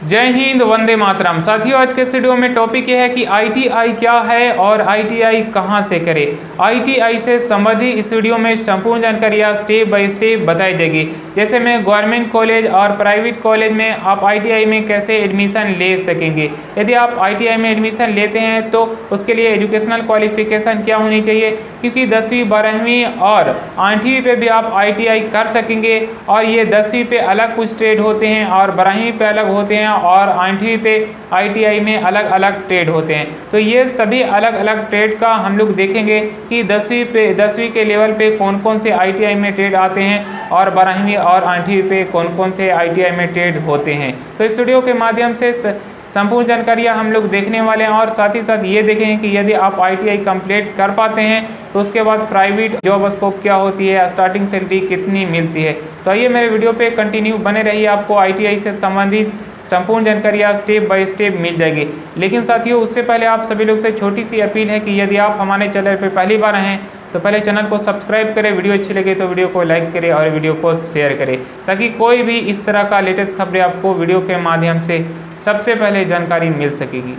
जय हिंद, वंदे मातरम। साथियों, आज के इस वीडियो में टॉपिक ये है कि आईटीआई क्या है और आईटीआई कहां से करें। आईटीआई से संबंधित इस वीडियो में संपूर्ण जानकारियां स्टेप बाय स्टेप बताई जाएगी। जैसे में गवर्नमेंट कॉलेज और प्राइवेट कॉलेज में आप आईटीआई में कैसे एडमिशन ले सकेंगे। यदि आप आईटीआई में एडमिशन लेते हैं तो उसके लिए एजुकेशनल क्वालिफिकेशन क्या होनी चाहिए, क्योंकि 10वीं 12वीं और 8वीं पे भी आप आईटीआई कर सकेंगे। और ये 10वीं पे अलग कुछ ट्रेड होते हैं और 12वीं पे अलग होते हैं और 8वीं पे आईटीआई में अलग अलग ट्रेड होते हैं। तो ये सभी अलग अलग ट्रेड का हम लोग देखेंगे कि 10वीं के लेवल पे कौन कौन से आईटीआई में ट्रेड आते हैं और 12वीं और 8वीं पे कौन कौन से आईटीआई में ट्रेड होते हैं। तो इस वीडियो के माध्यम से संपूर्ण जानकारियां हम लोग देखने वाले हैं और साथ ही साथ ये देखेंगे कि यदि आप आईटीआई कंप्लीट कर पाते हैं तो उसके बाद प्राइवेट जॉब स्कोप क्या होती है, स्टार्टिंग सैलरी कितनी मिलती है। तो आइए मेरे वीडियो पे कंटिन्यू बने रहिए, आपको आईटीआई से संबंधित संपूर्ण जानकारियाँ स्टेप बाय स्टेप मिल जाएगी। लेकिन साथियों, उससे पहले आप सभी लोग से छोटी सी अपील है कि यदि आप हमारे चैनल पर पहली बार हैं तो पहले चैनल को सब्सक्राइब करें, वीडियो अच्छी लगे तो वीडियो को लाइक करें और वीडियो को शेयर करें, ताकि कोई भी इस तरह का लेटेस्ट खबरें आपको वीडियो के माध्यम से सबसे पहले जानकारी मिल सकेगी।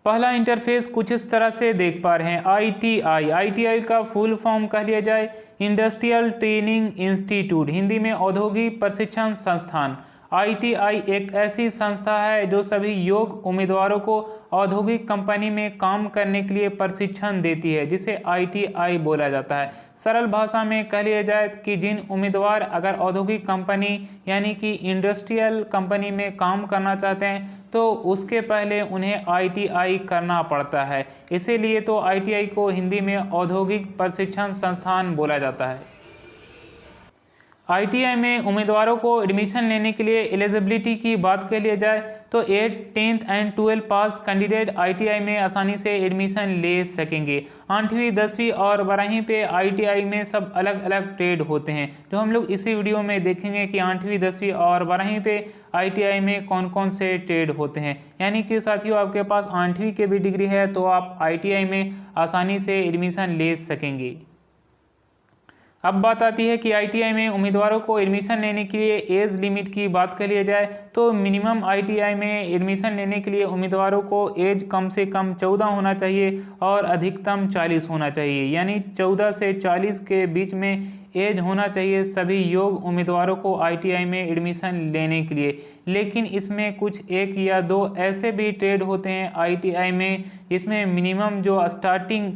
पहला इंटरफेस कुछ इस तरह से देख पा रहे हैं। आईटीआई का फुल फॉर्म कह लिया जाए इंडस्ट्रियल ट्रेनिंग इंस्टीट्यूट, हिंदी में औद्योगिक प्रशिक्षण संस्थान। आईटीआई एक ऐसी संस्था है जो सभी योग्य उम्मीदवारों को औद्योगिक कंपनी में काम करने के लिए प्रशिक्षण देती है, जिसे आईटीआई बोला जाता है। सरल भाषा में कह लिया जाए कि जिन उम्मीदवार अगर औद्योगिक कंपनी यानी कि इंडस्ट्रियल कंपनी में काम करना चाहते हैं तो उसके पहले उन्हें आईटीआई करना पड़ता है। इसीलिए तो आईटीआई को हिंदी में औद्योगिक प्रशिक्षण संस्थान बोला जाता है। आईटीआई में उम्मीदवारों को एडमिशन लेने के लिए एलिजिबिलिटी की बात कर लिया जाए तो 8th, 10th and 12th pass candidate ITI में आसानी से एडमिशन ले सकेंगे। 8वीं 10वीं और 12वीं पे आईटीआई में सब अलग अलग ट्रेड होते हैं, जो हम लोग इसी वीडियो में देखेंगे कि 8वीं 10वीं और 12वीं पे आईटीआई में कौन कौन से ट्रेड होते हैं। यानी कि साथियों, आपके पास 8वीं की भी डिग्री है तो आप आईटीआई में आसानी से एडमिशन ले सकेंगे। अब बात आती है कि आईटीआई में उम्मीदवारों को एडमिशन लेने के लिए एज लिमिट की बात कर लिया जाए तो मिनिमम आईटीआई में एडमिशन लेने के लिए उम्मीदवारों को एज कम से कम 14 होना चाहिए और अधिकतम 40 होना चाहिए। यानी 14 से 40 के बीच में एज होना चाहिए सभी योग्य उम्मीदवारों को आईटीआई में एडमिशन लेने के लिए। लेकिन इसमें कुछ 1 या 2 ऐसे भी ट्रेड होते हैं आईटीआई में जिसमें मिनिमम जो स्टार्टिंग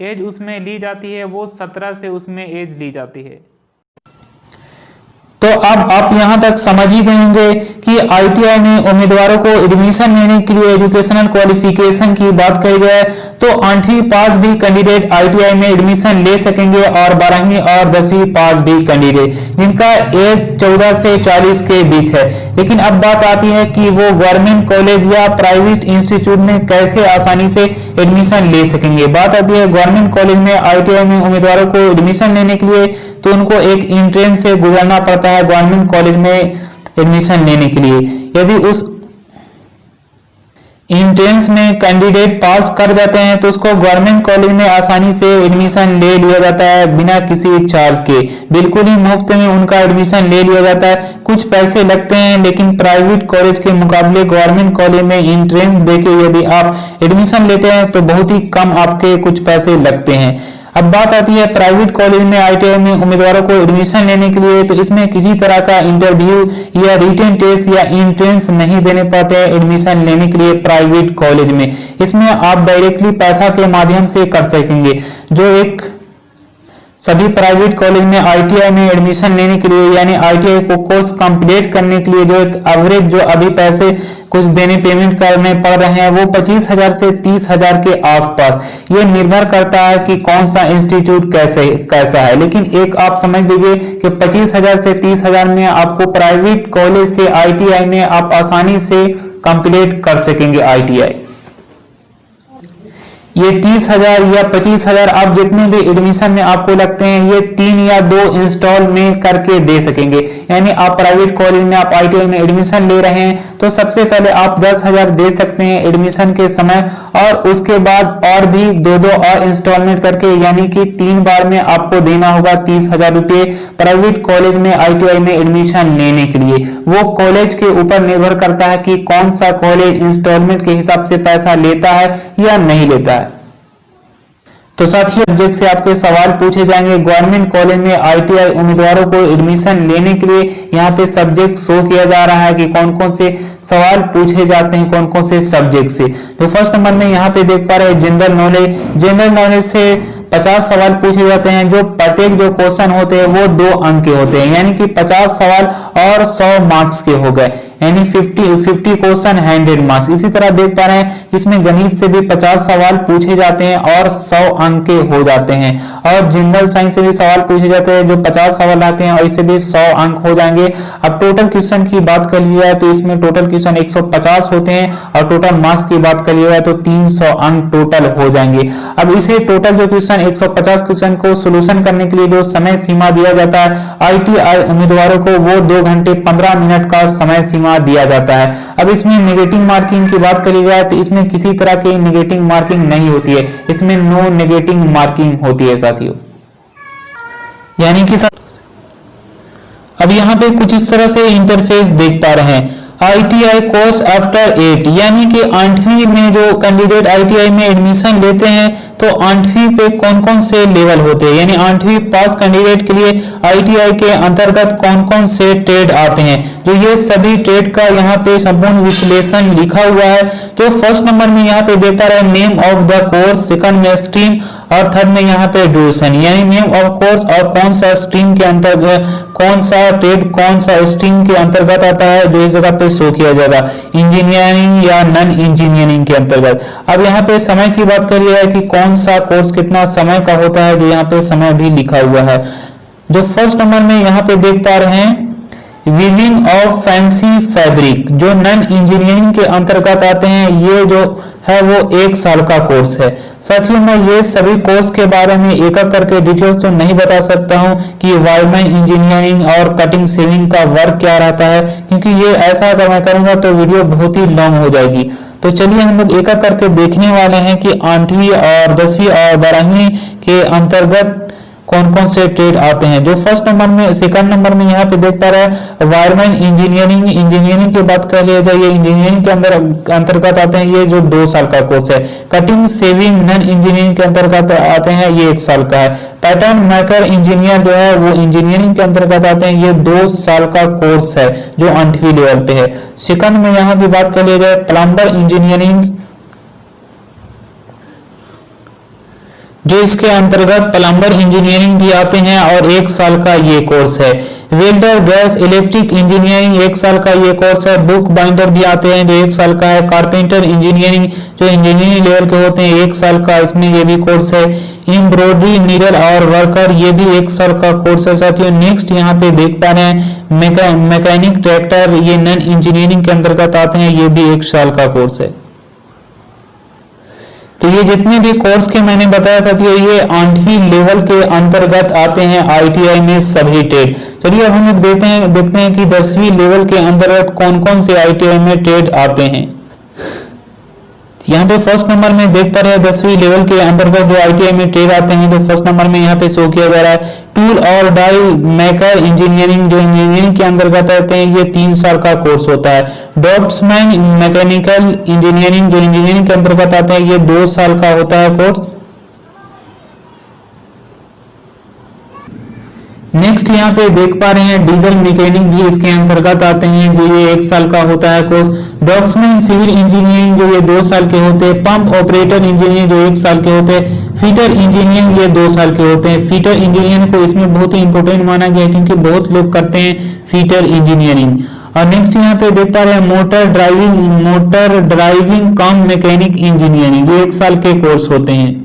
एज उसमें ली जाती है वो 17 से उसमें एज ली जाती है। तो अब आप यहां तक समझ ही गए होंगे कि आईटीआई में उम्मीदवारों को एडमिशन लेने के लिए एजुकेशनल क्वालिफिकेशन की बात करी जाए तो 8वीं पास भी कैंडिडेट आईटीआई में एडमिशन ले सकेंगे और 12वीं और 10वीं पास भी कैंडिडेट जिनका एज 14 से 40 के बीच है। लेकिन अब बात आती है कि वो गवर्नमेंट कॉलेज या प्राइवेट इंस्टीट्यूट में कैसे आसानी से एडमिशन ले सकेंगे। बात आती है गवर्नमेंट कॉलेज में आईटीआई में उम्मीदवारों को एडमिशन लेने के लिए तो उनको एक एंट्रेंस से गुजरना पड़ता है गवर्नमेंट कॉलेज में एडमिशन लेने के लिए। यदि उस एंट्रेंस में कैंडिडेट पास कर जाते हैं तो उसको गवर्नमेंट कॉलेज में आसानी से एडमिशन ले लिया जाता है बिना किसी चार्ज के, बिल्कुल ही मुफ्त में उनका एडमिशन ले लिया जाता है। कुछ पैसे लगते हैं लेकिन प्राइवेट कॉलेज के मुकाबले गवर्नमेंट कॉलेज में एंट्रेंस देके यदि आप एडमिशन लेते हैं तो बहुत ही कम आपके कुछ पैसे लगते हैं। अब बात आती है प्राइवेट कॉलेज में आईटीआई में उम्मीदवारों को एडमिशन लेने के लिए तो इसमें किसी तरह का इंटरव्यू या रिटन टेस्ट या एंट्रेंस नहीं देने पड़ते हैं एडमिशन लेने के लिए प्राइवेट कॉलेज में। इसमें आप डायरेक्टली पैसा के माध्यम से कर सकेंगे। जो एक सभी प्राइवेट कॉलेज में आईटीआई में एडमिशन लेने के लिए यानी आईटीआई को कोर्स कंप्लीट करने के लिए जो एक एवरेज जो अभी पैसे कुछ देने पेमेंट करने पड़ रहे हैं वो 25,000 से 30,000 के आसपास। ये निर्भर करता है कि कौन सा इंस्टीट्यूट कैसा है। लेकिन एक आप समझ लीजिए कि 25,000 से 30,000 में आपको प्राइवेट कॉलेज से आईटीआई में आप आसानी से कंप्लीट कर सकेंगे आईटीआई। ये 30,000 या 25,000 आप जितने भी एडमिशन में आपको लगते हैं ये 3 या 2 इंस्टॉल में करके दे सकेंगे। यानी आप प्राइवेट कॉलेज में आप ITI में एडमिशन ले रहे हैं तो सबसे पहले आप 10,000 दे सकते हैं एडमिशन के समय, और उसके बाद और भी 2-2 और इंस्टॉलमेंट करके, यानी कि 3 बार में आपको देना होगा 30,000 रुपये प्राइवेट कॉलेज में ITI में एडमिशन लेने के लिए। वो कॉलेज के ऊपर निर्भर करता है कि कौन सा कॉलेज इंस्टॉलमेंट के हिसाब से पैसा लेता है या नहीं लेता है। तो साथियों, सब्जेक्ट से आपके सवाल पूछे जाएंगे। गवर्नमेंट कॉलेज में ITI उम्मीदवारों को एडमिशन लेने के लिए यहाँ पे सब्जेक्ट शो किया जा रहा है कि कौन कौन से सवाल पूछे जाते हैं कौन कौन से सब्जेक्ट से। तो फर्स्ट नंबर में यहाँ पे देख पा रहे हैं जनरल नॉलेज। जनरल नॉलेज से 50 सवाल पूछे जाते हैं, जो प्रत्येक जो क्वेश्चन होते हैं वो 2 अंक के होते हैं, यानी कि 50 सवाल और 100 मार्क्स के हो गए, यानी 50 क्वेश्चन 100 मार्क्स। इसी तरह देख पा रहे हैं इसमें गणित से भी 50 सवाल पूछे जाते हैं और 100 अंक के हो जाते हैं, और जनरल साइंस से भी सवाल पूछे जाते हैं जो 50 सवाल आते हैं और इससे भी 100 अंक हो जाएंगे। अब टोटल क्वेश्चन की बात कर लिया जाए तो इसमें टोटल क्वेश्चन 150 होते हैं, और टोटल मार्क्स की बात कर लिया जाए तो 300 अंक टोटल हो जाएंगे। अब इसे टोटल जो क्वेश्चन 150 क्वेश्चन को सोल्यूशन करने के लिए जो समय सीमा दिया जाता है ITI उम्मीदवारों को, वो 2 घंटे 15 मिनट का समय सीमा दिया जाता है। अब इसमें नेगेटिव मार्किंग की बात करी जाए तो इसमें किसी तरह की नेगेटिव मार्किंग नहीं होती है, इसमें नो नेगेटिव मार्किंग होती है साथियों। यानी कि अब यहाँ पे कुछ इस तरह से इंटरफेस देख पा रहे हैं, ITI कोर्स आफ्टर 8, यानी कि 8वीं में जो कैंडिडेट ITI में एडमिशन लेते हैं तो 8वीं पे कौन कौन से लेवल होते हैं, यानी 8वीं पास कैंडिडेट के लिए ITI के अंतर्गत कौन कौन से ट्रेड आते हैं, जो ये सभी ट्रेड का यहाँ पे संपूर्ण विश्लेषण लिखा हुआ है। तो फर्स्ट नंबर में यहाँ पे देख पा रहे हैं name of the course, second में स्ट्रीम, और थर्ड में यहाँ पे ड्यूरेशन, यानी नेम ऑफ कोर्स और कौन सा स्ट्रीम के अंतर्गत, कौन सा ट्रेड कौन सा स्ट्रीम के अंतर्गत आता है, जो इस जगह पे शो किया जाएगा, इंजीनियरिंग या नॉन इंजीनियरिंग के अंतर्गत। अब यहाँ पे समय की बात करिए है कि कौन सा कोर्स कितना समय का होता है, जो यहाँ पे समय भी लिखा हुआ है। जो फर्स्ट नंबर में यहाँ पे देख पा रहे हैं वीविंग ऑफ फैंसी फैब्रिक, जो नॉन इंजीनियरिंग के अंतर्गत आते हैं, ये जो है वो 1 साल का कोर्स है। साथियों, मैं ये सभी कोर्स के बारे में एक एक करके डिटेल्स तो नहीं बता सकता हूँ कि वायरमैन इंजीनियरिंग और कटिंग सेविंग का वर्क क्या रहता है, क्योंकि ये ऐसा अगर मैं करूंगा तो वीडियो बहुत ही लॉन्ग हो जाएगी। तो चलिए हम लोग एक एक करके देखने वाले हैं कि 8वीं और 10वीं और 12वीं के अंतर्गत कौन कौन से ट्रेड आते हैं। जो फर्स्ट नंबर में, सेकंड नंबर में यहाँ पे देख पा रहे हैं वायरमैन इंजीनियरिंग। इंजीनियरिंग की बात कर लिया जाए, ये इंजीनियरिंग के अंतर्गत आते हैं, ये जो 2 साल का कोर्स है। कटिंग सेविंग नॉन इंजीनियरिंग के अंतर्गत आते हैं, ये 1 साल का है। पैटर्न मेकर इंजीनियर जो है वो इंजीनियरिंग के अंतर्गत आते हैं, ये 2 साल का कोर्स है जो 8वीं लेवल पे है। सेकंड में यहाँ की बात कर लिया जाए प्लम्बर इंजीनियरिंग, जो इसके अंतर्गत प्लम्बर इंजीनियरिंग भी आते हैं और 1 साल का ये कोर्स है। वेल्डर गैस इलेक्ट्रिक इंजीनियरिंग 1 साल का ये कोर्स है। बुक बाइंडर भी आते हैं जो 1 साल का है। कारपेंटर इंजीनियरिंग जो इंजीनियरिंग लेवल के होते हैं 1 साल का, इसमें ये भी कोर्स है। एम्ब्रॉयडरी नीडल और वर्कर ये भी 1 साल का कोर्स है साथियों। नेक्स्ट यहाँ पे देख पा रहे हैं मैकेनिक ट्रैक्टर, ये नॉन इंजीनियरिंग के अंतर्गत आते हैं, ये भी 1 साल का कोर्स है। तो ये जितने भी कोर्स के मैंने बताया साथियों, ये 8वीं लेवल के अंतर्गत आते हैं ITI में सभी ट्रेड। चलिए अब हम लोग देखते हैं कि 10वीं लेवल के अंतर्गत कौन कौन से ITI में ट्रेड आते हैं। यहाँ पे फर्स्ट नंबर में देख पा रहे हैं 10वीं लेवल के अंतर्गत जो ITI में ट्रेड आते हैं, जो फर्स्ट नंबर में यहाँ पे शो किया जा रहा है टूल और डाई मेकर इंजीनियरिंग, जो इंजीनियरिंग के अंतर्गत आते हैं, ये 3 साल का कोर्स होता है। डॉट्समैन मैकेनिकल इंजीनियरिंग जो इंजीनियरिंग के अंतर्गत आते हैं, ये 2 साल का होता है कोर्स। नेक्स्ट यहाँ पे देख पा रहे हैं डीजल मैकेनिक भी इसके अंतर्गत आते हैं, जो ये 1 साल का होता है कोर्स। डॉक्समैन सिविल इंजीनियरिंग जो ये 2 साल के होते हैं। पंप ऑपरेटर इंजीनियरिंग जो 1 साल के होते हैं। फीटर इंजीनियरिंग ये 2 साल के होते हैं। फीटर इंजीनियरिंग को इसमें बहुत ही इंपॉर्टेंट माना गया है क्योंकि बहुत लोग करते हैं फीटर इंजीनियरिंग। और नेक्स्ट यहाँ पे देख पा रहे हैं मोटर ड्राइविंग कम मैकेनिक इंजीनियरिंग, ये 1 साल के कोर्स होते हैं।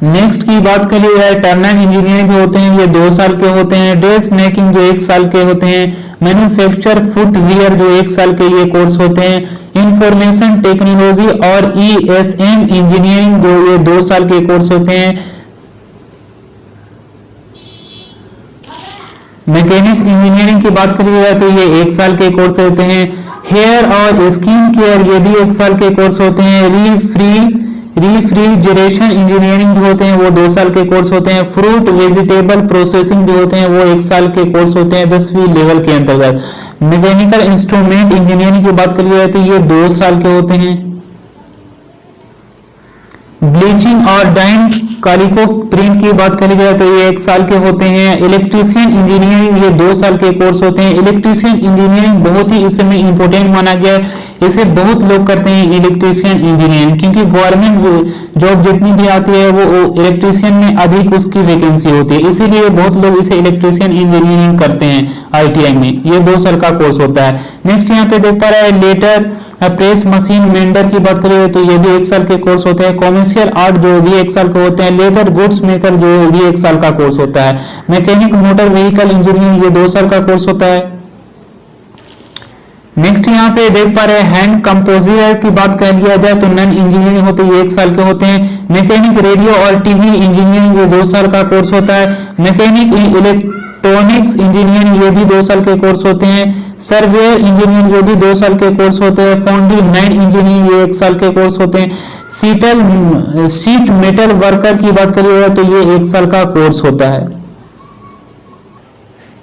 नेक्स्ट की बात कर ली जाए, टर्नर इंजीनियरिंग जो होते हैं ये 2 साल के होते हैं। ड्रेस मेकिंग जो 1 साल के होते हैं। मैन्युफैक्चर फुटवियर जो 1 साल के ये कोर्स होते हैं। इंफॉर्मेशन टेक्नोलॉजी और ESM इंजीनियरिंग जो ये 2 साल के कोर्स होते हैं। मैकेनिक्स इंजीनियरिंग की बात करी जाए तो ये 1 साल के कोर्स होते हैं। हेयर और स्किन केयर ये भी 1 साल के कोर्स होते हैं। रिफ्रिजरेशन इंजीनियरिंग जो होते हैं वो 2 साल के कोर्स होते हैं। फ्रूट वेजिटेबल प्रोसेसिंग जो होते हैं वो 1 साल के कोर्स होते हैं 10वीं लेवल के अंतर्गत। मैकेनिकल इंस्ट्रूमेंट इंजीनियरिंग की बात करी जाए तो ये 2 साल के होते हैं। ब्लीचिंग और डाइंग कालिको प्रिंट की बात करी जाए तो ये 1 साल के होते हैं। इलेक्ट्रीशियन इंजीनियरिंग ये 2 साल के कोर्स होते हैं। इलेक्ट्रीशियन इंजीनियरिंग बहुत ही इस समय इंपॉर्टेंट माना गया है, इसे बहुत लोग करते हैं इलेक्ट्रीशियन इंजीनियरिंग, क्योंकि गवर्नमेंट जॉब जितनी भी आती है वो इलेक्ट्रीशियन में अधिक उसकी वैकेंसी होती है, इसीलिए बहुत लोग इसे इलेक्ट्रीशियन इंजीनियरिंग करते हैं ITI में। ये 2 साल का कोर्स होता है। नेक्स्ट यहाँ पे देख पा रहे हैं लेटर प्रेस मशीन मेंडर की बात करें तो ये भी 1 साल के कोर्स होते हैं। कॉमर्शियल आर्ट जो भी 1 साल के होते हैं। लेदर गुड्स मेकर जो भी 1 साल का कोर्स होता है। मैकेनिक मोटर व्हीकल इंजीनियरिंग ये 2 साल का कोर्स होता है। नेक्स्ट यहाँ पे देख पा रहे हैं हैंड कंपोजिटर की बात कर लिया जाए तो नन इंजीनियरिंग होते हैं, ये 1 साल के होते हैं। मैकेनिक रेडियो और टीवी इंजीनियरिंग ये 2 साल का कोर्स होता है। मैकेनिक इलेक्ट्रॉनिक्स इंजीनियरिंग ये भी 2 साल के कोर्स होते हैं। सर्वेयर इंजीनियरिंग ये भी 2 साल के कोर्स होते हैं। फाउंड्री नाइन इंजीनियरिंग ये 1 साल के कोर्स होते हैं। सीट मेटल वर्कर की बात करिए तो ये 1 साल का कोर्स होता है।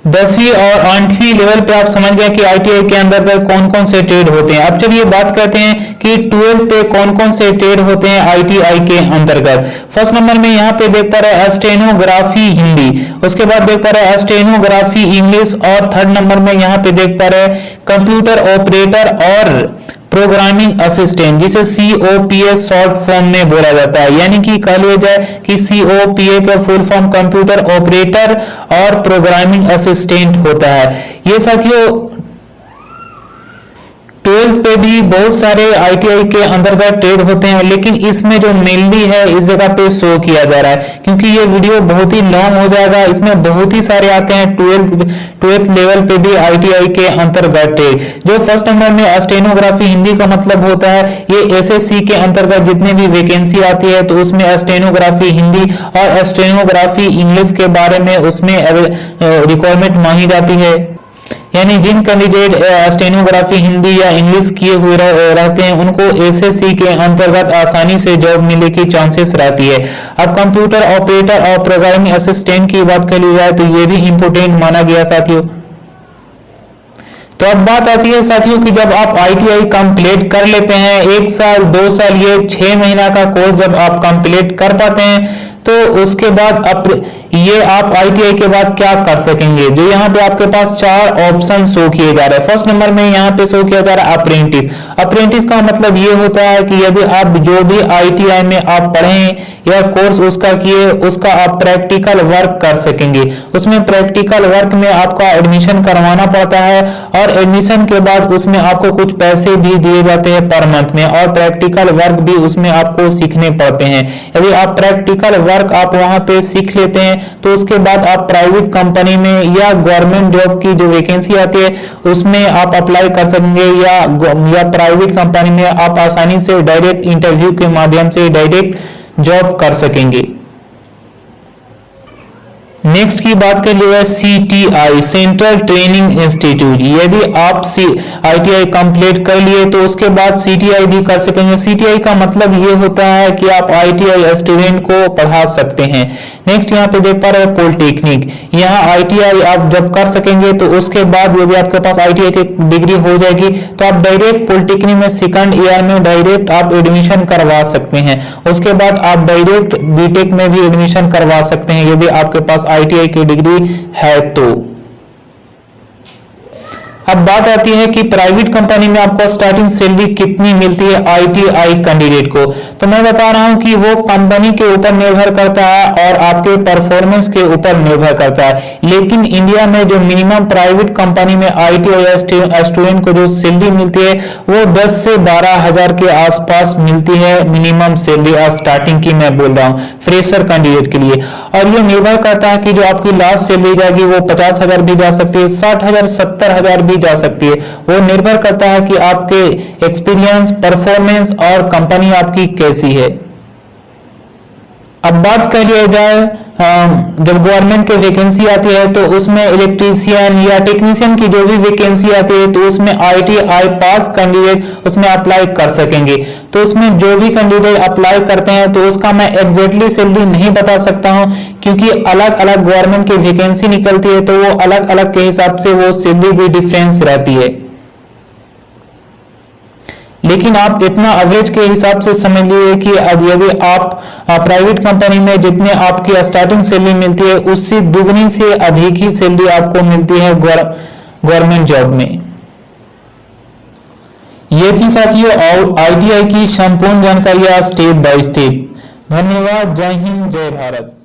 10वीं और 8वीं लेवल पे आप समझ गए कि ITI के अंदर पर कौन कौन से ट्रेड होते हैं। अब चलिए बात करते हैं कि 12 पे कौन कौन से ट्रेड होते हैं ITI के अंतर्गत। फर्स्ट नंबर में यहाँ पे देख पा रहे हैं स्टेनोग्राफी हिंदी, उसके बाद देख पा रहे हैं स्टेनोग्राफी इंग्लिश, और 3rd नंबर में यहाँ पे देख पा रहे हैं कंप्यूटर ऑपरेटर और प्रोग्रामिंग असिस्टेंट, जिसे COPS शॉर्ट फॉर्म में बोला जाता है। यानी कि कह लिया जाए कि COPA का फुल फॉर्म कंप्यूटर ऑपरेटर और प्रोग्रामिंग असिस्टेंट होता है। ये साथियों 12th पे भी बहुत सारे ITI के अंतर्गत ट्रेड होते हैं, लेकिन इसमें जो मेनली है इस जगह पे शो किया जा रहा है, क्योंकि ये वीडियो बहुत ही लॉन्ग हो जाएगा। इसमें बहुत ही सारे आते हैं 12th लेवल पे भी ITI के अंतर्गत ट्रेड। जो फर्स्ट नंबर में स्टेनोग्राफी हिंदी का मतलब होता है ये SSC के अंतर्गत जितने भी वैकेंसी आती है तो उसमें स्टेनोग्राफी हिंदी और स्टेनोग्राफी इंग्लिश के बारे में उसमें रिक्वायरमेंट मांगी जाती है। यानी जिन कैंडिडेट स्टेनोग्राफी हिंदी या इंग्लिश किए हुए रहते हैं उनको SSC के अंतर्गत आसानी से जॉब मिलने की चांसेस रहती है। अब कंप्यूटर ऑपरेटर और प्रोग्रामिंग असिस्टेंट की बात कर ली जाए तो ये भी इंपोर्टेंट माना गया साथियों। तो अब बात आती है साथियों कि जब आप ITI कंप्लीट कर लेते हैं 1 साल 2 साल ये 6 महीना का कोर्स जब आप कंप्लीट कर पाते हैं तो उसके बाद ये आप ITI के बाद क्या कर सकेंगे। जो यहाँ पे आपके पास 4 ऑप्शन शो किए जा रहे हैं। फर्स्ट नंबर में यहाँ पे शो किया जा रहा है अप्रेंटिस। अप्रेंटिस का मतलब ये होता है कि यदि आप जो भी ITI में आप पढ़ें या कोर्स उसका किए उसका आप प्रैक्टिकल वर्क कर सकेंगे। उसमें प्रैक्टिकल वर्क में आपका एडमिशन करवाना पड़ता है और एडमिशन के बाद उसमें आपको कुछ पैसे भी दिए जाते हैं पर मंथ में, और प्रैक्टिकल वर्क भी उसमें आपको सीखने पड़ते हैं। यदि आप प्रैक्टिकल वर्क आप वहां पे सीख लेते हैं तो उसके बाद आप प्राइवेट कंपनी में या गवर्नमेंट जॉब की जो वैकेंसी आती है उसमें आप अप्लाई कर सकेंगे, या प्राइवेट कंपनी में आप आसानी से डायरेक्ट इंटरव्यू के माध्यम से डायरेक्ट जॉब कर सकेंगे। नेक्स्ट की बात कर लिया CTI सेंट्रल ट्रेनिंग इंस्टीट्यूट। यदि आप ITI कंप्लीट कर लिए तो उसके बाद CTI भी कर सकेंगे। CTI का मतलब ये होता है कि आप ITI स्टूडेंट को पढ़ा सकते हैं। नेक्स्ट यहाँ पे देख पा रहे हैं पॉलिटेक्निक। यहाँ ITI आप जब कर सकेंगे तो उसके बाद यदि आपके पास ITI की डिग्री हो जाएगी तो आप डायरेक्ट पॉलिटेक्निक में 2nd ईयर में डायरेक्ट आप एडमिशन करवा सकते हैं। उसके बाद आप डायरेक्ट BTech में भी एडमिशन करवा सकते हैं यदि आपके पास ITI की डिग्री है तो। अब बात आती है कि प्राइवेट कंपनी में आपको स्टार्टिंग सैलरी कितनी मिलती है ITI कैंडिडेट को। तो मैं बता रहा हूं कि वो कंपनी के ऊपर निर्भर करता है और आपके परफॉर्मेंस के ऊपर निर्भर करता है। लेकिन इंडिया में जो मिनिमम प्राइवेट कंपनी में ITI स्टूडेंट को जो सैलरी मिलती है वो 10 से 12 हजार के आसपास मिलती है मिनिमम सैलरी स्टार्टिंग की मैं बोल रहा हूँ। फ्रेशर कैंडिडेट के लिए। और ये निर्भर करता है कि जो आपकी लास्ट सैलरी जाएगी वो 50,000 भी जा सकती है, 60,000, 70,000 भी जा सकती है। वो निर्भर करता है कि आपके एक्सपीरियंस, परफॉर्मेंस और कंपनी आपकी कैसी है। अब बात कर लिया जाए जब गवर्नमेंट की वैकेंसी आती है तो उसमें इलेक्ट्रीशियन या टेक्नीशियन की जो भी वैकेंसी आती है तो उसमें ITI पास कैंडिडेट उसमें अप्लाई कर सकेंगे। तो उसमें जो भी कैंडिडेट अप्लाई करते हैं तो उसका मैं एग्जैक्टली सैलरी नहीं बता सकता हूं, क्योंकि अलग अलग गवर्नमेंट की वैकेंसी निकलती है तो वो अलग अलग के हिसाब से वो सैलरी भी डिफरेंस रहती है। लेकिन आप इतना एवरेज के हिसाब से समझ लीजिए कि यदि आप प्राइवेट कंपनी में जितने आपकी स्टार्टिंग सैलरी मिलती है उससे दुगनी से अधिक ही सैलरी आपको मिलती है गवर्नमेंट जॉब में। ये थी साथियों ITI की संपूर्ण जानकारियां स्टेप बाय स्टेप। धन्यवाद। जय हिंद, जय भारत।